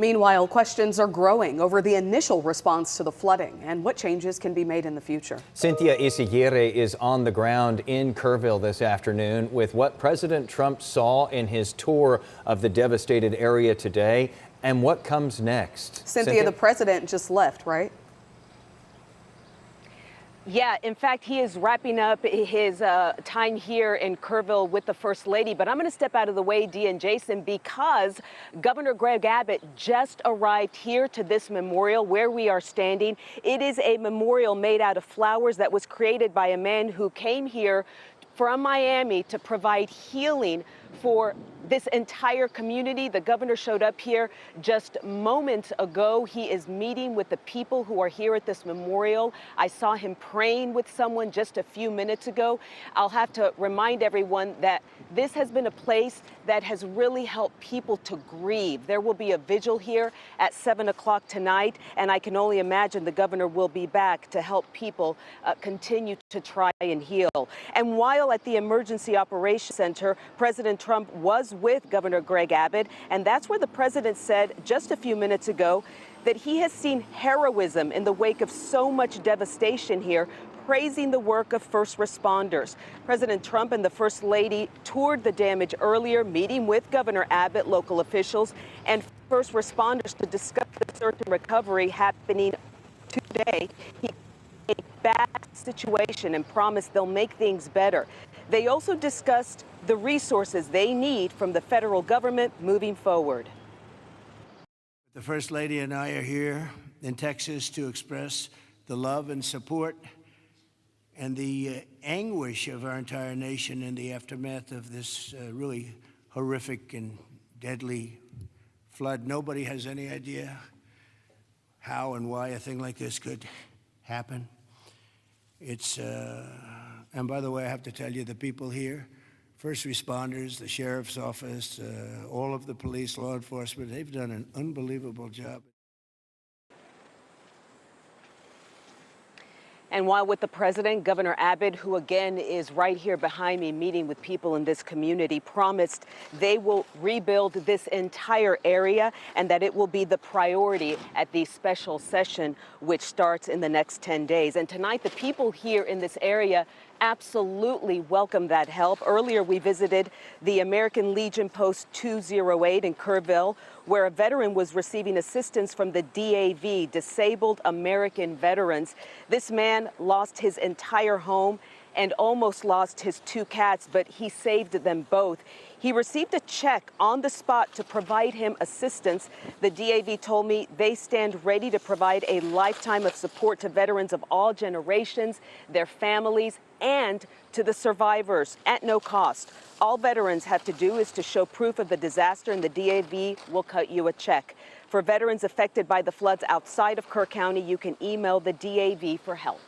Meanwhile, questions are growing over the initial response to the flooding and what changes can be made in the future. Cynthia Izaguirre is on the ground in Kerrville this afternoon with what President Trump saw in his tour of the devastated area today and what comes next. Cynthia, the president just left, right? Yeah, in fact, he is wrapping up his time here in Kerrville with the First Lady. But I'm going to step out of the way, Dee and Jason, because Governor Greg Abbott just arrived here to this memorial where we are standing. It is a memorial made out of flowers that was created by a man who came here from Miami to provide healing for this entire community. The governor showed up here just moments ago. He is meeting with the people who are here at this memorial. I saw him praying with someone just a few minutes ago. I'll have to remind everyone that this has been a place that has really helped people to grieve. There will be a vigil here at 7 o'clock tonight, and I can only imagine the governor will be back to help people continue to try and heal. And while at the Emergency Operations Center, President Trump was with Governor Greg Abbott, and that's where the president said just a few minutes ago that he has seen heroism in the wake of so much devastation here, praising the work of first responders. President Trump and the First Lady toured the damage earlier, meeting with Governor Abbott, local officials, and first responders to discuss the search and recovery happening today. He a bad situation and promised they'll make things better. They also discussed the resources they need from the federal government moving forward. The First Lady and I are here in Texas to express the love and support and the anguish of our entire nation in the aftermath of this really horrific and deadly flood. Nobody has any idea how and why a thing like this could happen. And by the way, I have to tell you, the people here, first responders, the sheriff's office, all of the police, law enforcement, they've done an unbelievable job. And while with the president, Governor Abbott, who again is right here behind me meeting with people in this community, promised they will rebuild this entire area and that it will be the priority at the special session, which starts in the next 10 days. And tonight, the people here in this area absolutely welcome that help. Earlier, we visited the American Legion Post 208 in Kerrville, where a veteran was receiving assistance from the DAV, Disabled American Veterans. This man lost his entire home and almost lost his 2 cats, but he saved them both. He received a check on the spot to provide him assistance. The DAV told me they stand ready to provide a lifetime of support to veterans of all generations, their families, and to the survivors at no cost. All veterans have to do is to show proof of the disaster, and the DAV will cut you a check. For veterans affected by the floods outside of Kerr County, you can email the DAV for help.